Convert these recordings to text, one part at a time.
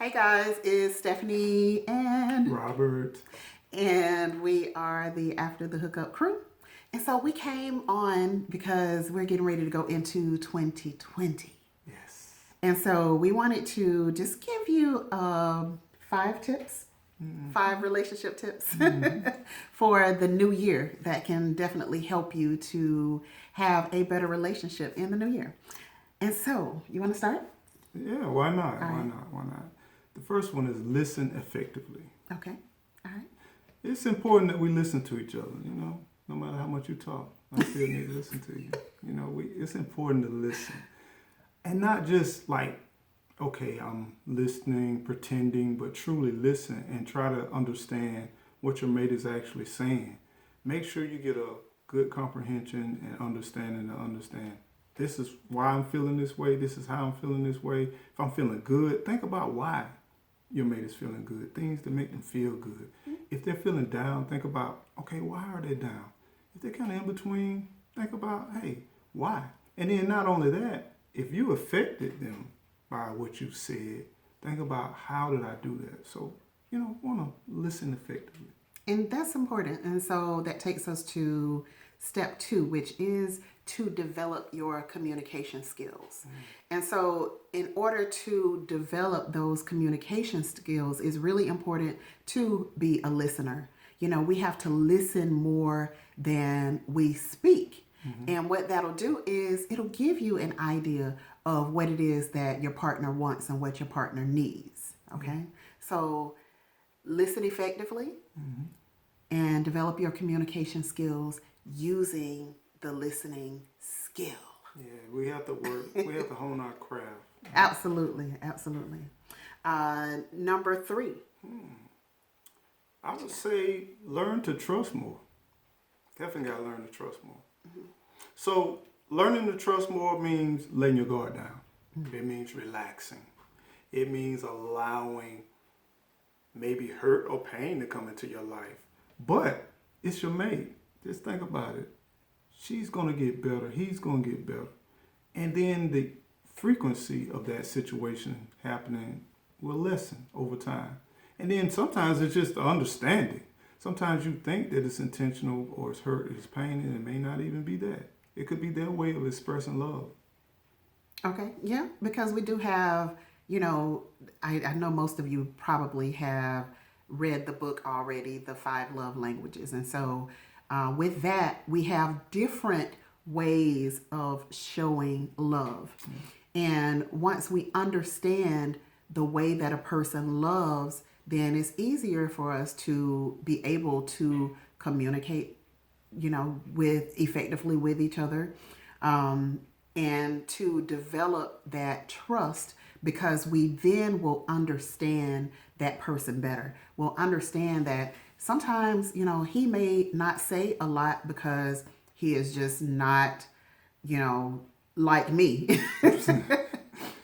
Hey guys, it's Stephanie Robert. and we are the After the Hookup crew. And so we came on because we're getting ready to go into 2020. Yes. And so we wanted to just give you 5 tips, 5 relationship tips for the new year that can definitely help you to have a better relationship in the new year. And so, you want to start? Yeah, why not? All Why right. not? Why not? The first one is listen effectively. Okay. All right. It's important that we listen to each other, no matter how much you talk. I still need to listen to you. It's important to listen. And not just like, okay, I'm listening, pretending, but truly listen and try to understand what your mate is actually saying. Make sure you get a good comprehension and understanding to understand. This is why I'm feeling this way. This is how I'm feeling this way. If I'm feeling good, think about why your mate is feeling good. Things that make them feel good. If they're feeling down, think about, okay, why are they down? If they're kind of in between, think about, hey, why? And then not only that, if you affected them by what you said, think about how did I do that? So, want to listen effectively. And that's important. And so that takes us to step 2, which is to develop your communication skills. And so, in order to develop those communication skills, it's really important to be a listener. We have to listen more than we speak. And what that'll do is it'll give you an idea of what it is that your partner wants and what your partner needs. Okay? So, listen effectively and develop your communication skills using the listening skill. Yeah, we have to work. We have to hone our craft. Absolutely, absolutely. Number 3. I would say learn to trust more. Definitely got to learn to trust more. So learning to trust more means letting your guard down. It means relaxing. It means allowing maybe hurt or pain to come into your life. But it's your mate. Just think about it. She's going to get better. He's going to get better. And then the frequency of that situation happening will lessen over time. And then sometimes it's just the understanding. Sometimes you think that it's intentional or it's hurt, it's pain, and it may not even be that. It could be their way of expressing love. Okay, yeah, because we do have, I know most of you probably have read the book already, The 5 Love Languages. And so with that, we have different ways of showing love. And once we understand the way that a person loves, then it's easier for us to be able to communicate, with effectively with each other, and to develop that trust because we then will understand that person better. We'll understand that sometimes, he may not say a lot because he is just not, like me.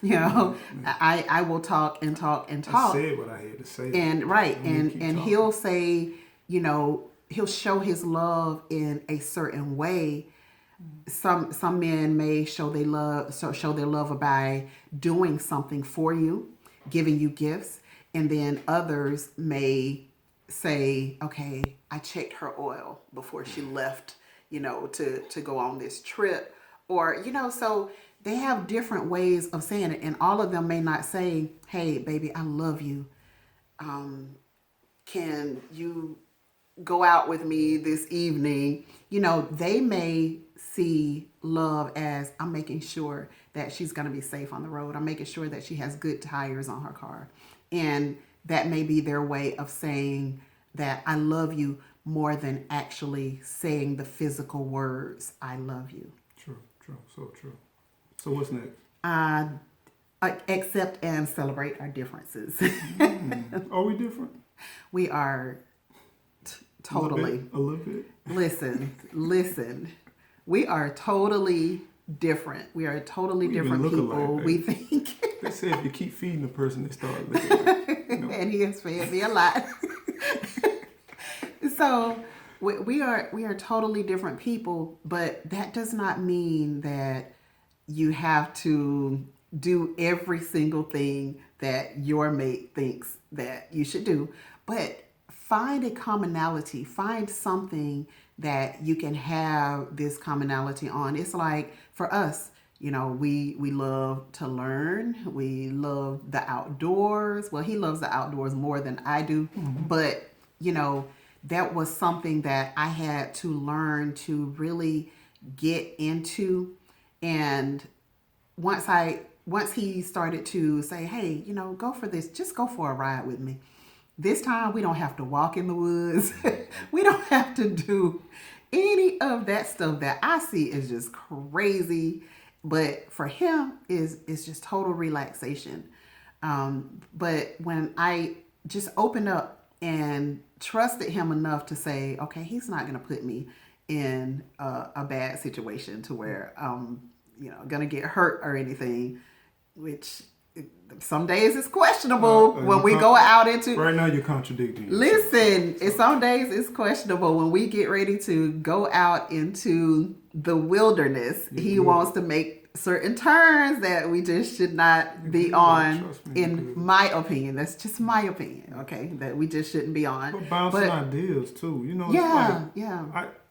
I will talk and talk and I talk. said what I had to say. And right, I'm gonna and keep and talking. he'll say, he'll show his love in a certain way. Some men may show their love by doing something for you, giving you gifts, and then others may say, "Okay, I checked her oil before she left, to go on this trip," or so they have different ways of saying it, and all of them may not say, "Hey, baby, I love you. Can you go out with me this evening?" They may see love as I'm making sure that she's going to be safe on the road. I'm making sure that she has good tires on her car. And that may be their way of saying that I love you more than actually saying the physical words, I love you. True, so true. So what's next? Accept and celebrate our differences. Are we different? We are totally. A little bit. Listen. We are totally different. We are totally We even different look people. alike, We baby. think, They say if you keep feeding the person, they start looking like and he has fed me a lot. So we are totally different people, but that does not mean that you have to do every single thing that your mate thinks that you should do, but find a commonality, find something that you can have this commonality on. It's like for us, you know, we love to learn. We love the outdoors. Well, he loves the outdoors more than I do, but you know, that was something that I had to learn to really get into. And once he started to say, "Hey, you know, go for this. Just go for a ride with me." This time we don't have to walk in the woods. We don't have to do any of that stuff that I see is just crazy. But for him is just total relaxation. But when I just opened up and trusted him enough to say, okay, he's not going to put me in a bad situation to where you know, going to get hurt or anything, which some days it's questionable when we go out into. Right now, you're contradicting. Listen, some days it's questionable when we get ready to go out into the wilderness. He wants to make certain turns that we just should not be on, in my opinion. That's just my opinion, okay? That we just shouldn't be on. But bouncing ideas too, you know.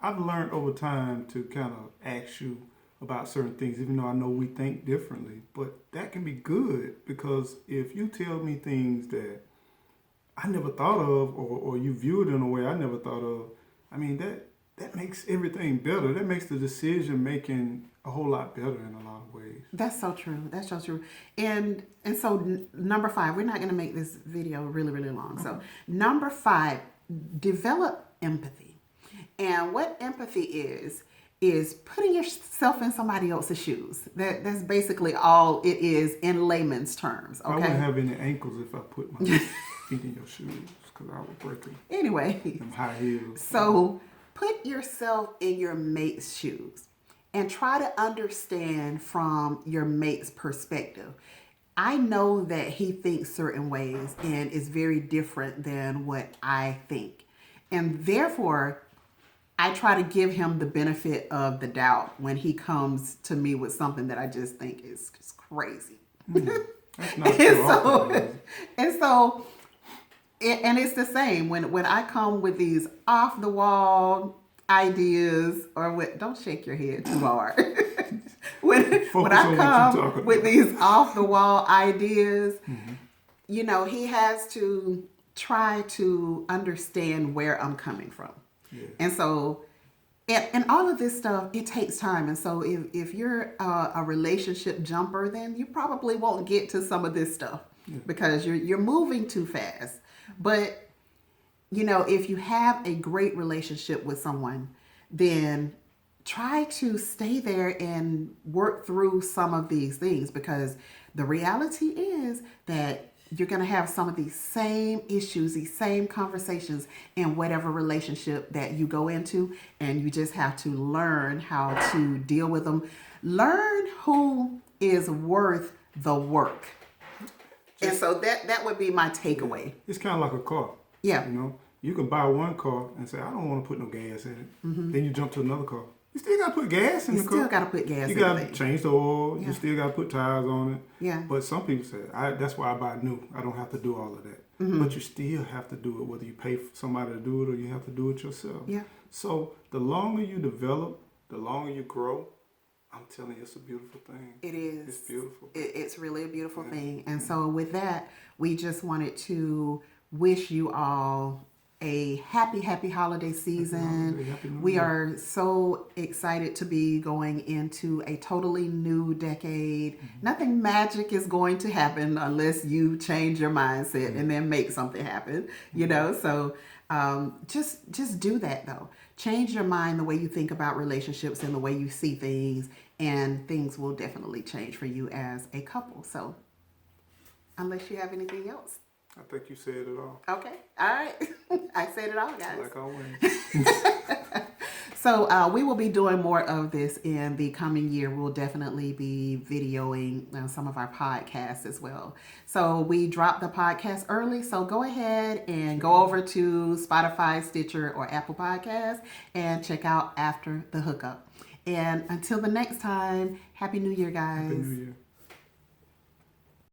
I've learned over time to kind of ask you about certain things, even though I know we think differently. But that can be good, because if you tell me things that I never thought of, or you view it in a way I never thought of, I mean, that makes everything better. That makes the decision making a whole lot better in a lot of ways. That's so true. That's so true. And so number 5, we're not going to make this video really, really long. So number 5, develop empathy. And what empathy is putting yourself in somebody else's shoes. That's basically all it is in layman's terms. Okay? I wouldn't have any ankles if I put my feet in your shoes, because I would break them. Anyway, them high heels. So put yourself in your mate's shoes and try to understand from your mate's perspective. I know that he thinks certain ways and is very different than what I think. And therefore, I try to give him the benefit of the doubt when he comes to me with something that I just think is just crazy. That's not so, and it's the same when I come with these off the wall ideas, or don't shake your head too hard. when I come with these off the wall ideas, you know, he has to try to understand where I'm coming from. Yeah. And so, and all of this stuff, it takes time. And so if you're a relationship jumper, then you probably won't get to some of this stuff because you're moving too fast. But, you know, if you have a great relationship with someone, then try to stay there and work through some of these things, because the reality is that you're going to have some of these same issues, these same conversations in whatever relationship that you go into, and you just have to learn how to deal with them. Learn who is worth the work. And so that would be my takeaway. It's kind of like a car. Yeah. You know, you can buy one car and say, I don't want to put no gas in it. Then you jump to another car. You still got to put gas in the car. You still got to put gas in it. You got to change the oil. Yeah. You still got to put tires on it. Yeah. But some people say, that's why I buy new. I don't have to do all of that. But you still have to do it, whether you pay for somebody to do it or you have to do it yourself. Yeah. So the longer you develop, the longer you grow, I'm telling you, it's a beautiful thing. It is. It's beautiful. It's really a beautiful thing. And so with that, we just wanted to wish you all a happy holiday season. Happy we are so excited to be going into a totally new decade. Nothing magic is going to happen unless you change your mindset and then make something happen, you know? So just do that though. Change your mind, the way you think about relationships and the way you see things, and things will definitely change for you as a couple. So unless you have anything else. I think you said it all. Okay. All right. I said it all, guys. Like always. So we will be doing more of this in the coming year. We'll definitely be videoing some of our podcasts as well. So we dropped the podcast early. So go ahead and go over to Spotify, Stitcher, or Apple Podcasts and check out After the Hookup. And until the next time, Happy New Year, guys. Happy New Year.